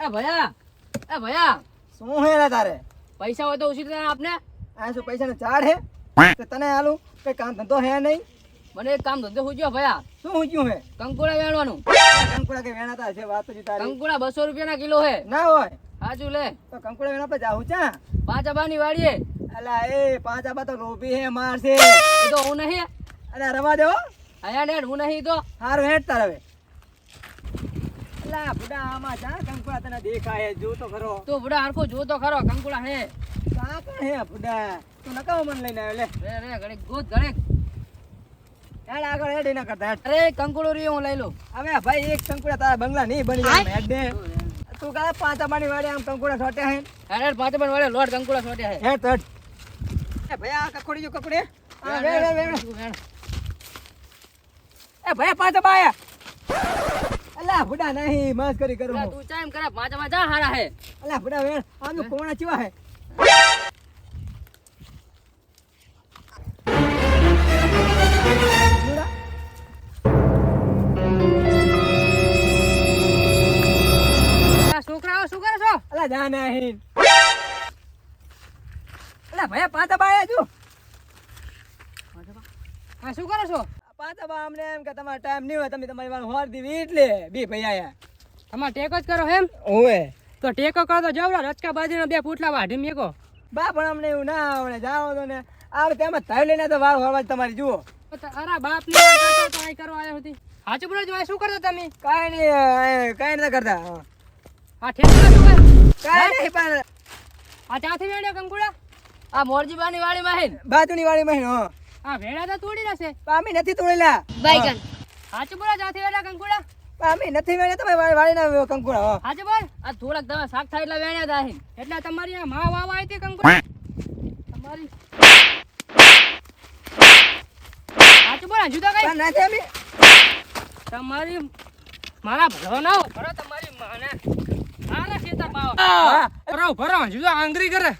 એ ભયા શું હે રે તારે? પૈસા હોય તો ઉછી તને આપને. આ શું પૈસાનો ચાડ હે? તે તને આલું કઈ કામ ધંધો હે નહીં? મને એક કામ ધંધો પૂછ્યો ભયા. શું હુંચ્યું હે? કંકોડા વેણવાનું. કંકુડા કે વેણાતા છે વાત જ તારી. કંકોડા 200 રૂપિયાના કિલો હે. ના હોય હાજુ લે. તો કંકુડા વેણા પર જાઉં ચા? 5 આબાની વાડીએ. અલા એ 5 આબા તો લોભી હે મારશે. એ તો હું નહીં. અલા રવા દો. આયા ને હું નહીં તો. હારું હેડ તાર હવે. અલા બુડા આમાં જા કંકુડા તને દેખાય જો તો ખરો. તું બુડા હરખો જો તો ખરો કંકોડા હે. કા કોણ હે બુડા? તું નકામો મન લઈને આવ્યો લે. રે ઘડીક ગોત ઘડીક. હેડ આગળ હેડ એના કરતા હેડ. અરે કંકોડો રહ્યો હું લઈ લઉં. હવે ભાઈ એક કંકુડા તારા બંગલા નહીં બની જાય હેડ દે. તું કાલે 5 આબાની વાડે આમ કંકુડા છોટ્યા હે. હેડ 5 આબાની વાડીએ લોટ કંકોડા છોટ્યા હે. હેડ હેડ. એ ભાઈ આ કકોડી જો કકોડી. આ વે વે વે. એ ભાઈ 5 આબા આયા. અલા બુડા નહીં મસ્કરી કરું હું. તું ચાઈમ કરે 5 આબા જા હારા હે. અલા બુડા વેણ આમ તો કોણા ચીવા હે. બુડા છોકરાઓ શું કરો છો? અલા જા નહીં. અલા ભાઈ 5 આબા આયા જો. હા શું કરો છો? 5 આબા અમને એમ કે તમારો ટાઈમ નહીં હોય તમે તમારી વાળ હોર દીધી એટલે બે ભાઈ આયા. તમારે ટેકો જ કરો એમ? ઓવે તો ટેકો કરો તો જવડા રચકા બાજરીના 2 પૂટલા વાઢી મેકો. બા પણ અમને એવું ના આવડે જાઓ તો ને આવડે તેમાં થાય લઈને તો વાર હોરવા તમારી જુઓ. અરે બાપ ની વાત કરતો તો આઈ કરવા આવ્યો હતી. હાચું બોલો જો શું કરતો તમે? કાંઈ નથી કરતા. આ ઠેકડા શું હોય? કાંઈ નહીં પણ આ ચાથી વેણ્યો કંકુડા? આ મોરજીબાની વાડીમાં હે. બાજુની વાડીમાં હે, હો. આ વેડા તો તોડી નાખે. પામી નથી તોડેલા. બાઈગન હાચું બોલો ચાથી વેડા કંકુડા? પામી નથી વેણ્યા તમે વાડીના કંકુડા, હો. હાચું બોલ. આ થોડાક તમે શાક થાય એટલે વેણ્યા તા હે. એટલે તમારી આ માં વાવા આવી હતી કંકુડા. તમારી હાચું બોલ જુદા કઈ પણ નથી અમે. તમારી મારા ભલો ના હોય ભરો તમારી માને આના ખેતર પાવો હા. ભરો ભરો જુદા આંગરી કરે.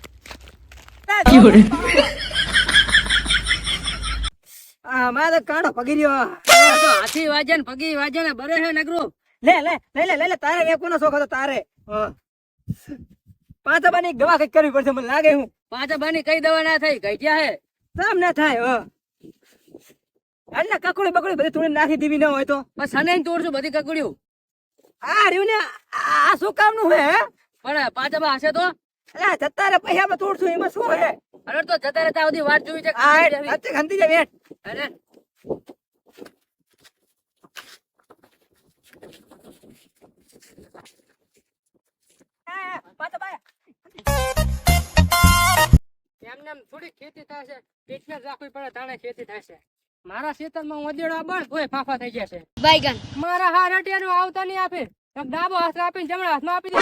આ મારે તો કાંડો પગી રહ્યો. આ તો હાથી વાજે ને પગી વાજે ને બરે હે નગરો. લે લે લઈ લે લઈ લે તારે વેકુનો શોખ હતો તારે. હા. 5 આબાની દવા કઈક કરવી પડશે મને લાગે. હું 5 આબાની કઈ દવા ના થઈ ગઈઠ્યા હે. સામ ના થાય. હો એટલે કકડી બકડી બધી થોડી નાખી દીવી ન હોય તો બસ સને તોડશું બધી કકડ્યું. આ રહ્યું ને આ શું કામનું હે? પણ 5 આબા હશે તો અલા જતા રે પૈસા આપણે તોડશું એમાં શું હે? અરે તો જતા રહેતા બધી વાત જોવી છે. આ હે ગંતી જાય વેટ. અરે પાછા બાય. એમને એમ થોડી ખેતી થાય છે. પેટને જ રાખવી પડે તાણે ખેતી થાય છે. મારા ખેતરમાં ઉદેડો બળ કોઈ ફાફા થઈ ગયા છે. બાઈગન મારા હાર અટિયાનું આવતા નહીં આપે. એક ડાબો હાથ આપીને જમણા હાથમાં આપી દે.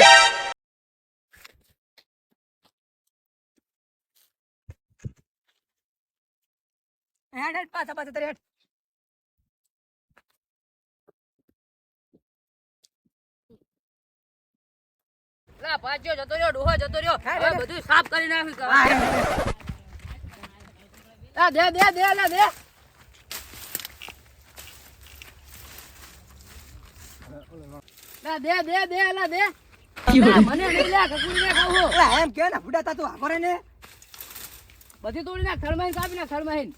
હેડ હેડ પાછા પાછા તરે હેડ. લા ભાજ્યો જતો રહ્યો ડોહો જતો રહ્યો. હા, હવે હા. બધું સાફ કરી નાખ્યું. હા, હેડ. લા દે દે દે લા દે. લા દે દે દે લા દે. લા, મને નહીં લે કકુડી ને ખાવું. અલા એમ કે ને ફૂડા તા તું આખરે ને. બધી તોડી નાખ થળમાઈને કાપી નાખ થળમાઈને.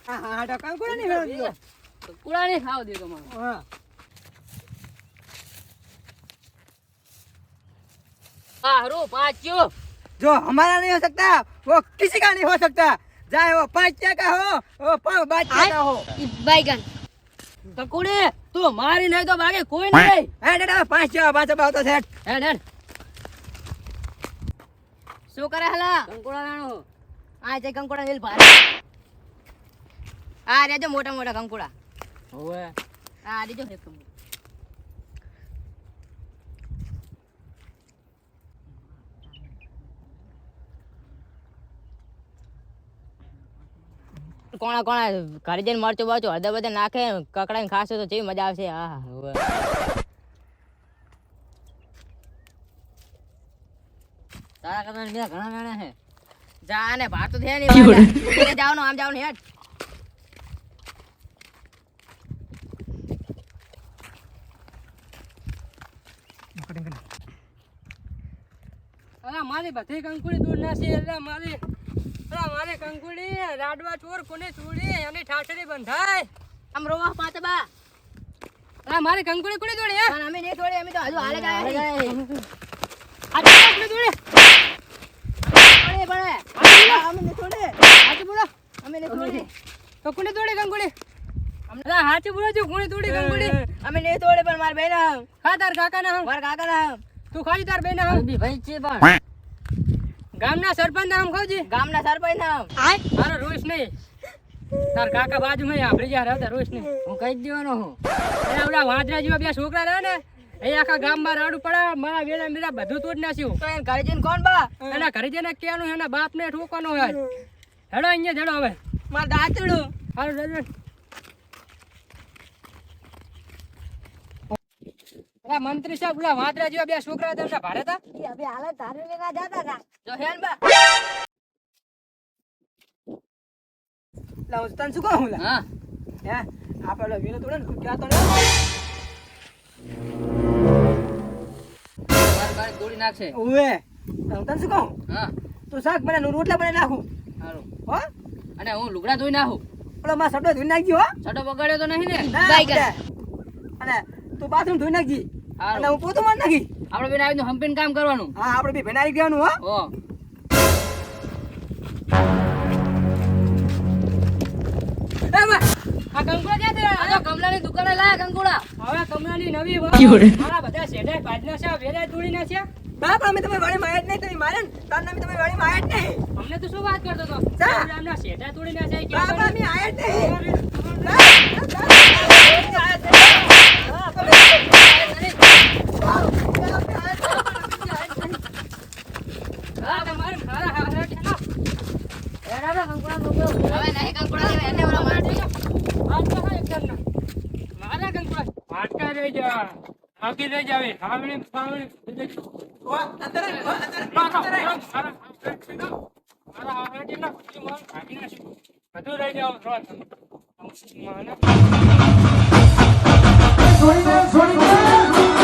હા હા હા કંકુડા નહીં વેણ દીધો. કુડા નહીં ખાવ દે તમારે. હા હારું પાચ્યો. जो हमारा नहीं हो सकता वो किसी का नहीं हो सकता चाहे वो 5 का हो वो 5 का हो. બાઈગન કકુડી તું મારી નહીં તો બાકી કોઈ નહીં. હે દાદા 5 આવતો છે. હેડ હેડ. શું કરે હલા કંકોડા લાણો? આ જે કંકોડા વેલ ભારે આ રેજો મોટા મોટા કંકોડા ઓવે આ રેજો એક કંકોડો કોણા કોણા ઘરે જઈને મરચું બરચું હળદર બધે નાખે કકડાઈને ખાશો તો કેવી મજા આવશે. હા હવે તારા કરતા બીજા ઘણા નાના છે. જા ને ભાર તો થયા નહીં જાવ આમ જાવ ને હેડ. અલા મારી બધી કંકુડી દૂર નાસી એટલે મારી કંકુડી રાડવા ચોર કોને ચોરી એની ઠાઠરી બંધાય આમ રોવા પાતે બા અલા મારી કંકુડી કોને દોડી હે પણ અમે નહીં થોડી અમે તો હજુ હાલે ગયા આ કંકુડી દોડી પડે અમે નહીં થોડી હાચું બોલો અમે નહીં થોડી તો કોને દોડી કંકુડી અલા હાચું બોલો જો કોને દોડી કંકુડી અમે નહીં થોડી પણ માર બેન હા તાર કાકા ના માર કાકા ના તું ખાલી તાર બેન ના બી ભાઈ છે પણ ગામના સરપંચ નામ ખાવજી ગામના સરપંચ નામ મારો રોઈશ નહીં તાર કાકા બાજુમાં આપડી જ્યાં રહેતા રોઈશ નહીં હું કહી દેવાનો હું એ ઓલા વાંદરા જેવા બે છોકરા રહે ને એ આખા ગામમાં રાડું પડે મારા વેલા મેરા બધું તોડ નાખ્યું તો એને ઘરે જઈને કોણ બા એના ઘરે જઈને કહેવાનું એના બાપને ઠોકવાનું હોય હેડો અહીંયા હેડો હવે માર દાંતડું હાલો જજો ઓલા મંત્રી સાહેબ ઓલા વાંદરા જેવા બે છોકરા હતા એમના ભારે હતા એ અબે હાલે તારે લેવા જાતા હતા જો હેન બા લા હું તને શું કહું લા હા હે આપણે વીનો તોડે ને ક્યાં તોડે માર દોડી નાખશે ઓવે હું તને શું કહું હા તું શાક બનાવ રોટલા બનાવી નાખું સારું હો અને હું લુગડા ધોઈ નાખું ઓલો માં સડો ધોઈ નાખજો હો છડો બગાડ્યો તો નહીં ને ના, ગાય અને તું બાથરૂમ ધોઈ નાખજી સારું. અને હું પોતું માર નાખી આપણે બેન આવીને હંપીને કામ કરવાનું હા આપણે બી ભેનાઈ ગયાનું હો ઓ એ બા, આ કંકુડા ક્યાં થયા? આ તો કમલાની દુકાને લાયા કંકુડા હવે કમલાની નવી વાવ. મારા બધા શેઢાઈ ભાજના છે વેરાય તોડી નાખ્યા બાપ અમે તમે વાડીમાં આયા જ નહીં તમે મારે ને તાર નામે તમે વાડીમાં આયા જ નહીં અમને તો શું વાત કરતો હતો શા? આમના શેઢા તોડી નાખ્યા એ બાપ ક્યાં અમે આયા જ નહીં હા, તમારે મારા હારા ઠેલો. હવે નહીં કંકુડા લેવા એને ઓલા માર દેજો વાટકા હા એકદમ ના. મારા કંકુડા. વાટકા લઈ જા. આગી લઈ જાવે. હાવણી પાવણી. મારા હારા ઠેલો. ભાગી નાખ્યું. બધું લઈ જાઓ રોજ. છોડી દે